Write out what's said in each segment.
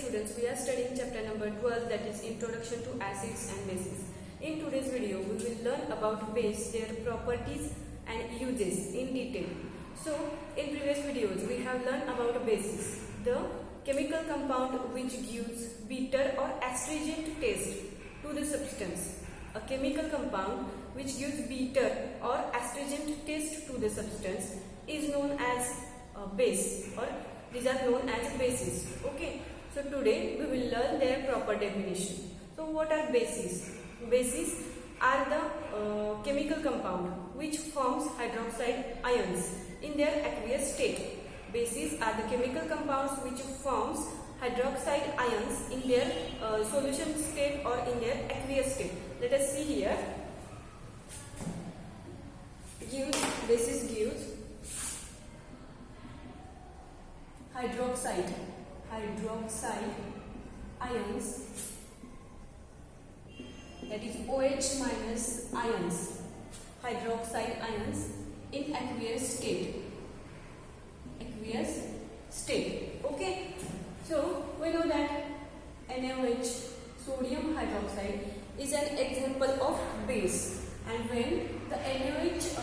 students, we are studying chapter number 12, that is Introduction to Acids and Bases. In today's video, we will learn about base, their properties and uses in detail. So, in previous videos, we have learned about bases, the chemical compound which gives bitter or astringent taste to the substance. A chemical compound which gives bitter or astringent taste to the substance is known as a base, or these are known as bases. Okay, so today we will learn their proper definition. So what are bases? Bases are the chemical compound which forms hydroxide ions in their aqueous state. Bases are the chemical compounds which forms hydroxide ions in their solution state or in their aqueous state. Let us see here. Basis gives hydroxide ions, that is OH minus ions, hydroxide ions in aqueous state. Okay, so we know that NaOH, sodium hydroxide, is an example of base, and when the NaOH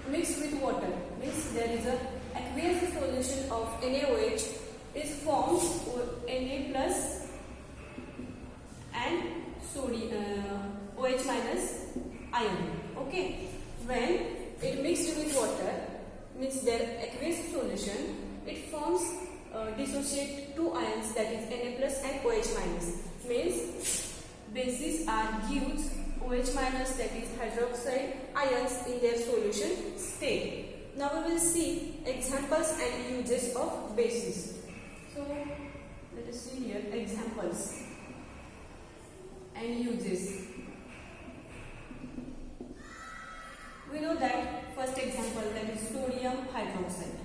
mixed with water, means there is a aqueous solution of NaOH is formed Na plus and sodium OH minus ion. Okay, when it mixed with water, means their aqueous solution, it forms dissociate two ions, that is Na plus and OH minus. Means bases are gives OH minus, that is hydroxide ions in their solution state. Now we will see examples and uses of bases. So let us see here examples and uses. We know that first example, that is sodium hydroxide.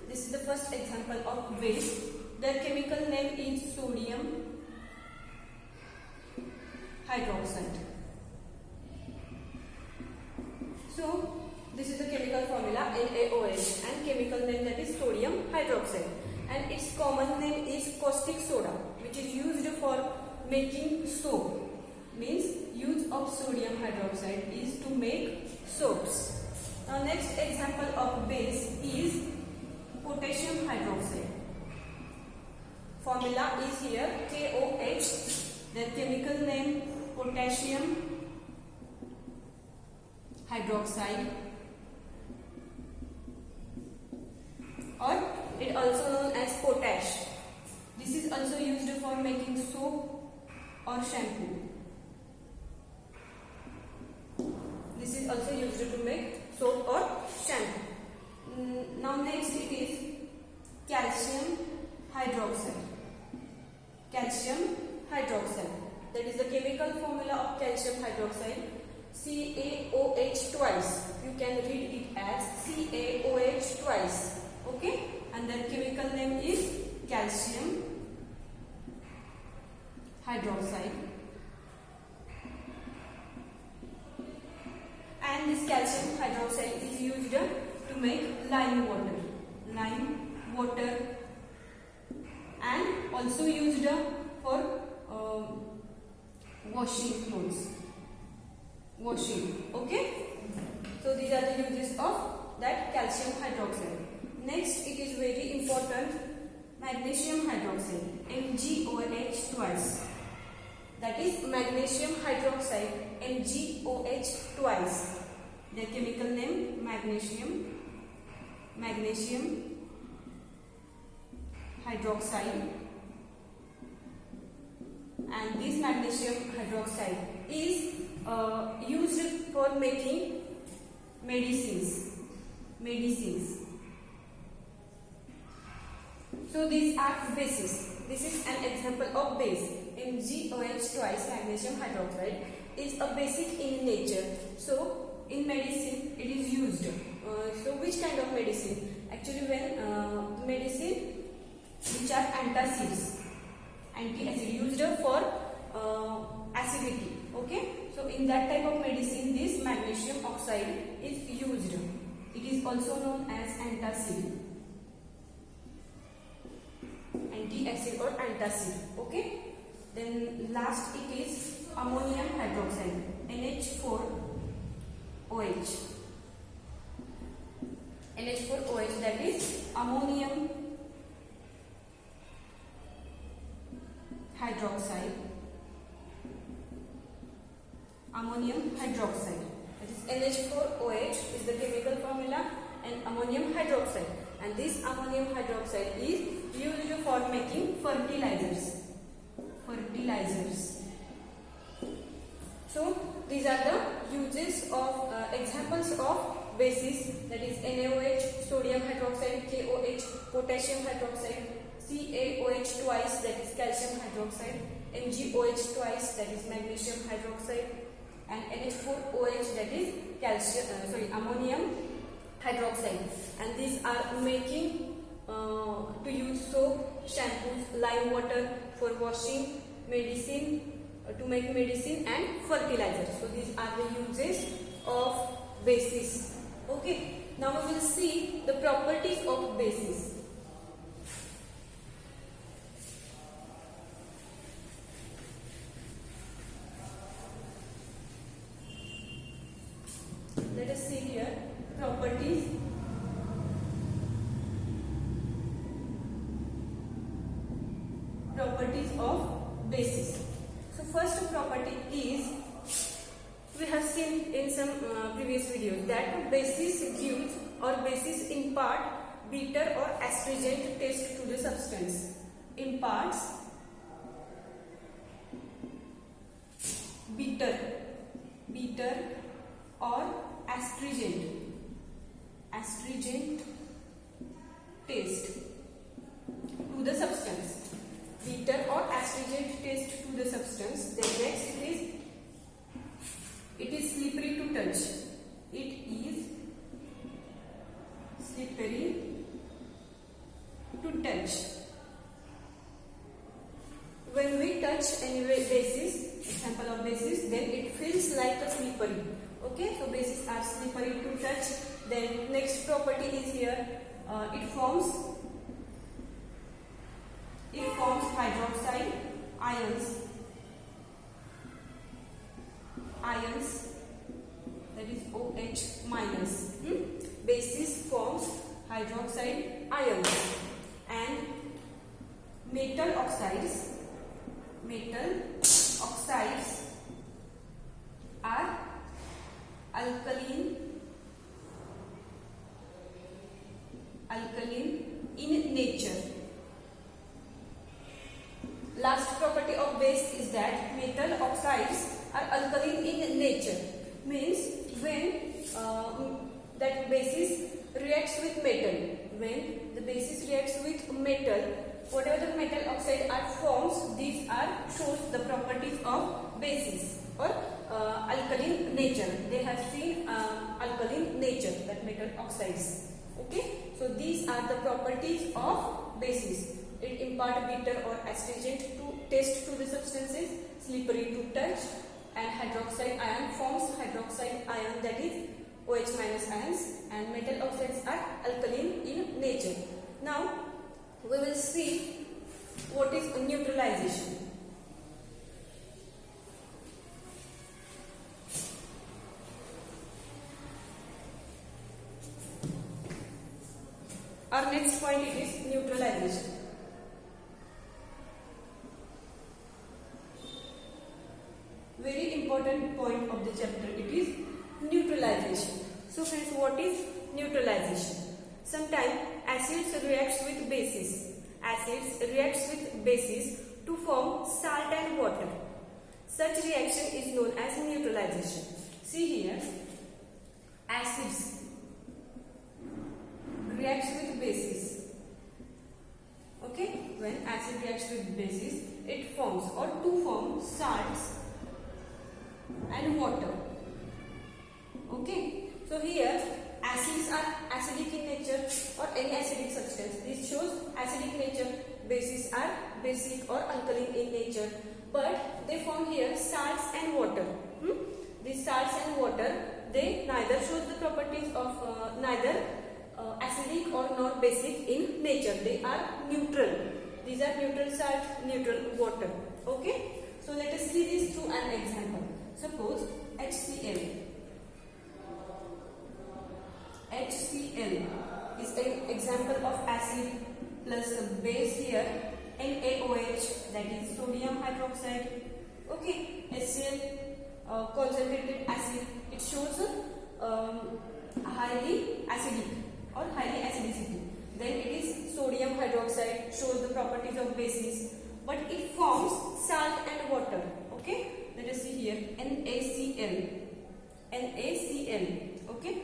This is the first example of base. Their chemical name is sodium hydroxide. So this is the chemical formula NaOH and chemical name, that is sodium hydroxide, and its common name is caustic soda, which is used for making soap. Means use of sodium hydroxide is to make soaps. Now next example of base is potassium hydroxide. Formula is here KOH. The chemical name potassium hydroxide, or it also known as potash. This is also used for making soap or shampoo. This is also used to make soap or shampoo. Now next it is calcium hydroxide. That is the chemical formula of calcium hydroxide, CaOH twice. You can read it as CaOH twice. Okay, and the chemical name is calcium hydroxide. And this calcium hydroxide is used to make lime water, and also used for washing clothes. Okay, so these are the uses of that calcium hydroxide. Next, it is very important, magnesium hydroxide, MgOH twice. That is magnesium hydroxide, MgOH twice. The chemical name magnesium hydroxide, and this magnesium hydroxide is used for making medicines. So these are bases. This is an example of base. MgOH twice, magnesium hydroxide, is a basic in nature. So in medicine it is used. So which kind of medicine? Actually, when medicine which are antacids, anti-acid, used for acidity. Okay, so in that type of medicine this magnesium oxide is used. It is also known as antacid. acid or antacid. Okay. Then last it is ammonium hydroxide, NH4OH. NH4OH, that is ammonium hydroxide. Ammonium hydroxide. That is NH4OH is the chemical formula, and ammonium hydroxide. And this ammonium hydroxide is used for making fertilizers. So these are the uses of examples of bases, that is NaOH, sodium hydroxide, KOH, potassium hydroxide, CaOH twice, that is calcium hydroxide, MgOH twice, that is magnesium hydroxide, and NH4OH, that is ammonium hydroxide. And these are making to use soap, shampoos, lime water for washing, medicine, to make medicine, and fertilizer. So these are the uses of bases. Okay. Now we will see the properties of bases. Let us see here properties. Properties of bases. So first property is, we have seen in some previous videos that bases gives or bases impart bitter or astringent taste to the substance. Imparts bitter or astringent taste to the substance. Bitter or astringent taste to the substance. Then next it is slippery to touch. It is slippery to touch. When we touch any basis, example of basis, then it feels like a slippery. Okay, so bases are slippery to touch. Then next property is here, it forms hydroxide ions, that is OH minus. Basis forms hydroxide ions, and metal oxides are alkaline in nature. Last property of base is that metal oxides are alkaline in nature. Means when that basis reacts with metal, when the basis reacts with metal, whatever the metal oxide are forms, these are shows the properties of basis or alkaline nature. They have seen alkaline nature, that metal oxides. Okay, so these are the properties of bases. It impart bitter or astringent to taste to the substances, slippery to touch, and hydroxide ion forms hydroxide ion, that is OH minus ions, and metal oxides are alkaline in nature. Now we will see what is neutralization. Our next point is neutralization. Very important point of the chapter, it is neutralization. So friends, what is neutralization? Sometimes acids reacts with bases. Acids reacts with bases to form salt and water. Such reaction is known as neutralization. See here, acids reacts with bases. Okay, when acid reacts with bases, it forms or to form salts and water. Okay, so here acids are acidic in nature or any acidic substance. This shows acidic nature. Bases are basic or alkaline in nature, but they form here salts and water. These salts and water, they neither shows the properties of neither acidic or not basic in nature. They are neutral. These are neutral salt, neutral water. Okay. So let us see this through an example. Suppose HCl. HCl is an example of acid plus a base here, NaOH, that is sodium hydroxide. Okay, HCl, concentrated acid. It shows highly acidic or highly acidicity. Then it is sodium hydroxide, shows the properties of bases, but it forms salt and water. Okay, let us see here, NaCl, okay,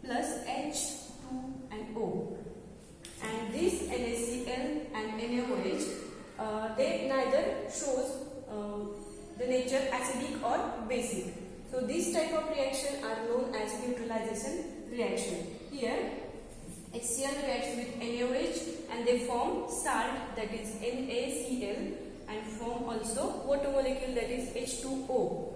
plus H2 and O. And this NaCl and NaOH, they neither shows the nature acidic or basic. So these type of reaction are known as neutralization reaction. Here HCl reacts with NaOH and they form salt, that is NaCl, and form also water molecule, that is H2O,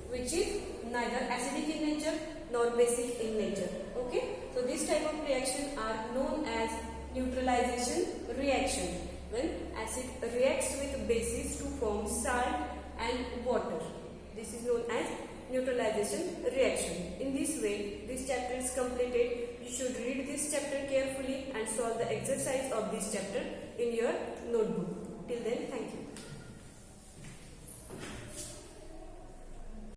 which is neither acidic in nature nor basic in nature. Okay, so this type of reaction are known as neutralization reaction, when acid reacts with bases to form salt and water. This is known as neutralization reaction. In this way, this chapter is completed. You should read this chapter carefully and solve the exercise of this chapter in your notebook. Till then, thank you.